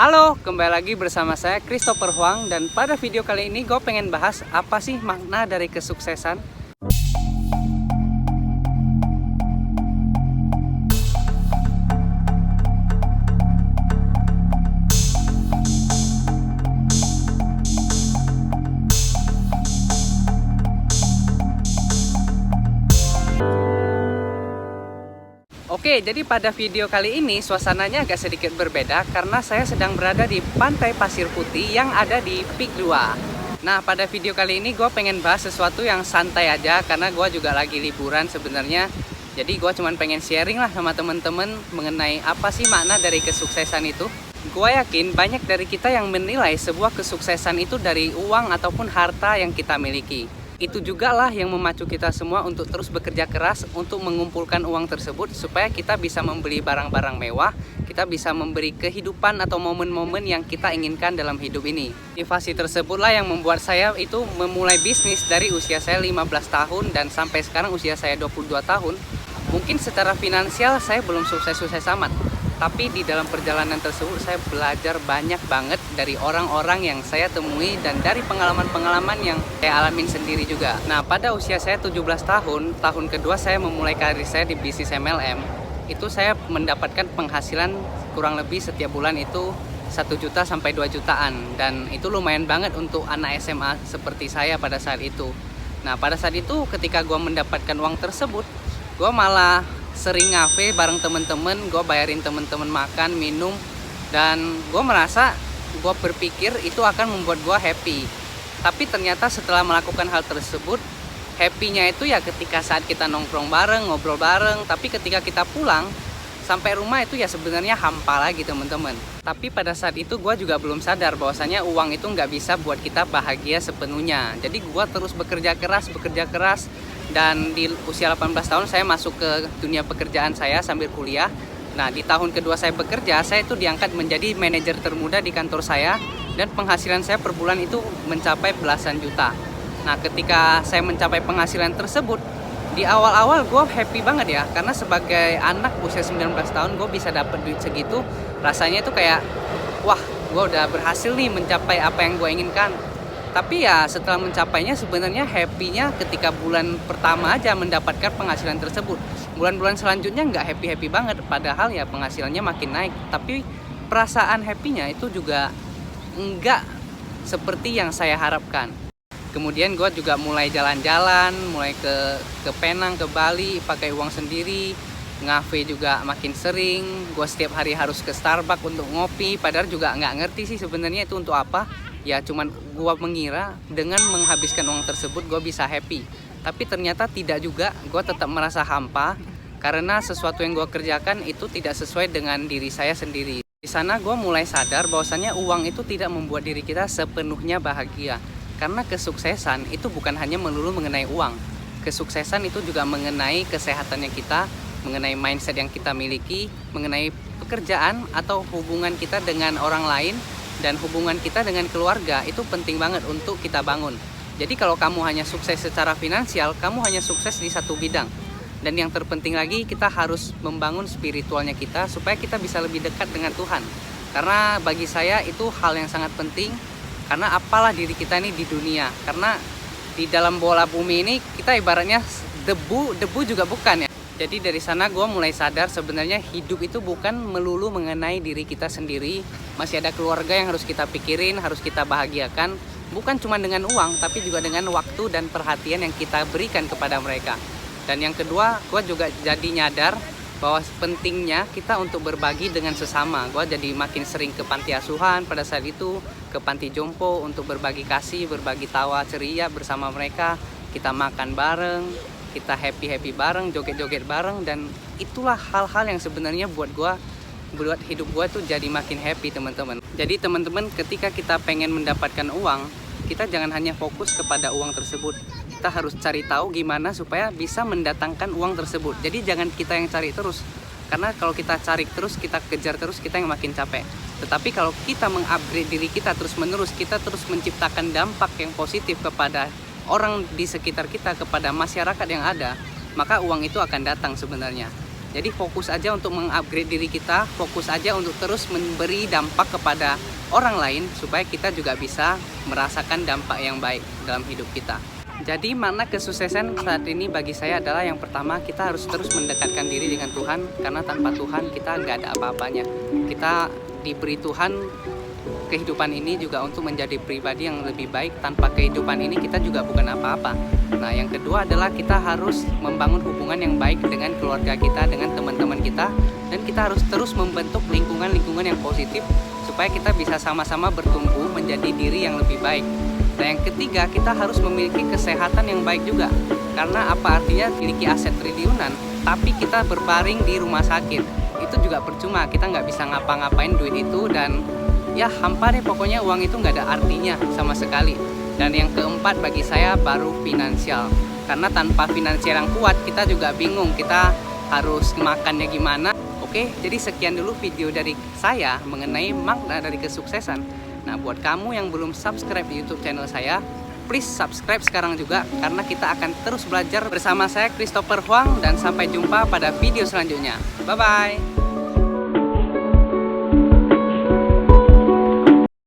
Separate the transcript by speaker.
Speaker 1: Halo, kembali lagi bersama saya Christopher Huang. Dan pada video kali ini gue pengen bahas apa sih makna dari kesuksesan. Oke, jadi pada video kali ini suasananya agak sedikit berbeda karena saya sedang berada di Pantai Pasir Putih yang ada di Peak 2. Nah, pada video kali ini gue pengen bahas sesuatu yang santai aja karena gue juga lagi liburan sebenarnya. Jadi gue cuman pengen sharing lah sama temen-temen mengenai apa sih makna dari kesuksesan itu. Gue yakin banyak dari kita yang menilai sebuah kesuksesan itu dari uang ataupun harta yang kita miliki. Itu juga lah yang memacu kita semua untuk terus bekerja keras untuk mengumpulkan uang tersebut supaya kita bisa membeli barang-barang mewah, kita bisa memberi kehidupan atau momen-momen yang kita inginkan dalam hidup ini. Motivasi tersebutlah yang membuat saya itu memulai bisnis dari usia saya 15 tahun dan sampai sekarang usia saya 22 tahun. Mungkin secara finansial saya belum sukses-sukses amat, tapi di dalam perjalanan tersebut saya belajar banyak banget dari orang-orang yang saya temui dan dari pengalaman-pengalaman yang saya alamin sendiri juga. Nah, pada usia saya 17 tahun kedua saya memulai karir saya di bisnis MLM. Itu saya mendapatkan penghasilan kurang lebih setiap bulan itu 1 juta sampai 2 jutaan. Dan itu lumayan banget untuk anak SMA seperti saya pada saat itu. Nah, pada saat itu ketika gue mendapatkan uang tersebut, gue malah sering ngafe bareng temen-temen, gue bayarin temen-temen makan, minum, dan gue merasa, gue berpikir itu akan membuat gue happy. Tapi ternyata setelah melakukan hal tersebut, happy-nya itu ya ketika saat kita nongkrong bareng, ngobrol bareng. Tapi ketika kita pulang, sampai rumah itu ya sebenarnya hampa lagi temen-temen. Tapi pada saat itu gue juga belum sadar bahwasanya uang itu nggak bisa buat kita bahagia sepenuhnya. Jadi gue terus bekerja keras. Dan di usia 18 tahun saya masuk ke dunia pekerjaan saya sambil kuliah. Nah, di tahun kedua saya bekerja, saya itu diangkat menjadi manajer termuda di kantor saya. Dan penghasilan saya per bulan itu mencapai belasan juta. Nah, ketika saya mencapai penghasilan tersebut, di awal-awal gue happy banget ya. Karena sebagai anak usia 19 tahun gue bisa dapat duit segitu. Rasanya itu kayak, wah, gue udah berhasil nih mencapai apa yang gue inginkan. Tapi ya setelah mencapainya sebenarnya happy-nya ketika bulan pertama aja mendapatkan penghasilan tersebut. Bulan-bulan selanjutnya nggak happy-happy banget, padahal ya penghasilannya makin naik. Tapi perasaan happy-nya itu juga nggak seperti yang saya harapkan. Kemudian gue juga mulai jalan-jalan, mulai ke Penang, ke Bali, pakai uang sendiri. Ngafe juga makin sering, gue setiap hari harus ke Starbucks untuk ngopi. Padahal juga nggak ngerti sih sebenarnya itu untuk apa. Ya cuman gue mengira dengan menghabiskan uang tersebut gue bisa happy. Tapi ternyata tidak juga, gue tetap merasa hampa. Karena sesuatu yang gue kerjakan itu tidak sesuai dengan diri saya sendiri. Di sana gue mulai sadar bahwasannya uang itu tidak membuat diri kita sepenuhnya bahagia. Karena kesuksesan itu bukan hanya melulu mengenai uang. Kesuksesan itu juga mengenai kesehatannya kita, mengenai mindset yang kita miliki, mengenai pekerjaan atau hubungan kita dengan orang lain. Dan hubungan kita dengan keluarga itu penting banget untuk kita bangun. Jadi kalau kamu hanya sukses secara finansial, kamu hanya sukses di satu bidang. Dan yang terpenting lagi, kita harus membangun spiritualnya kita supaya kita bisa lebih dekat dengan Tuhan. Karena bagi saya itu hal yang sangat penting. Karena apalah diri kita ini di dunia. Karena di dalam bola bumi ini kita ibaratnya debu juga bukan ya. Jadi dari sana gue mulai sadar sebenarnya hidup itu bukan melulu mengenai diri kita sendiri. Masih ada keluarga yang harus kita pikirin, harus kita bahagiakan. Bukan cuma dengan uang, tapi juga dengan waktu dan perhatian yang kita berikan kepada mereka. Dan yang kedua, gue juga jadi nyadar bahwa pentingnya kita untuk berbagi dengan sesama. Gue jadi makin sering ke panti asuhan pada saat itu, ke panti jompo untuk berbagi kasih, berbagi tawa ceria bersama mereka. Kita makan bareng, kita happy bareng, joget-joget bareng, dan itulah hal-hal yang sebenarnya buat hidup gue tuh jadi makin happy teman-teman. Jadi teman-teman, ketika kita pengen mendapatkan uang, kita jangan hanya fokus kepada uang tersebut. Kita harus cari tahu gimana supaya bisa mendatangkan uang tersebut. Jadi jangan kita yang cari terus. Karena kalau kita cari terus, kita kejar terus, kita yang makin capek. Tetapi kalau kita mengupgrade diri kita terus-menerus, kita terus menciptakan dampak yang positif kepada orang di sekitar kita, kepada masyarakat yang ada, maka uang itu akan datang sebenarnya. Jadi fokus aja untuk mengupgrade diri kita, fokus aja untuk terus memberi dampak kepada orang lain supaya kita juga bisa merasakan dampak yang baik dalam hidup kita. Jadi makna kesuksesan saat ini bagi saya adalah yang pertama, kita harus terus mendekatkan diri dengan Tuhan, karena tanpa Tuhan kita nggak ada apa-apanya. Kita diberi Tuhan kehidupan ini juga untuk menjadi pribadi yang lebih baik. Tanpa kehidupan ini kita juga bukan apa-apa. Nah, yang kedua adalah kita harus membangun hubungan yang baik dengan keluarga kita, dengan teman-teman kita, dan kita harus terus membentuk lingkungan-lingkungan yang positif supaya kita bisa sama-sama bertumbuh menjadi diri yang lebih baik. Dan yang ketiga, kita harus memiliki kesehatan yang baik juga. Karena apa artinya memiliki aset triliunan, tapi kita berbaring di rumah sakit? Itu juga percuma, kita nggak bisa ngapa-ngapain duit itu, dan ya hampa deh pokoknya, uang itu nggak ada artinya sama sekali. Dan yang keempat bagi saya baru finansial. Karena tanpa finansial yang kuat, kita juga bingung, kita harus makannya gimana. Oke, jadi sekian dulu video dari saya mengenai makna dari kesuksesan. Nah, buat kamu yang belum subscribe di YouTube channel saya, please subscribe sekarang juga, karena kita akan terus belajar bersama saya, Christopher Huang, dan sampai jumpa pada video selanjutnya. Bye-bye!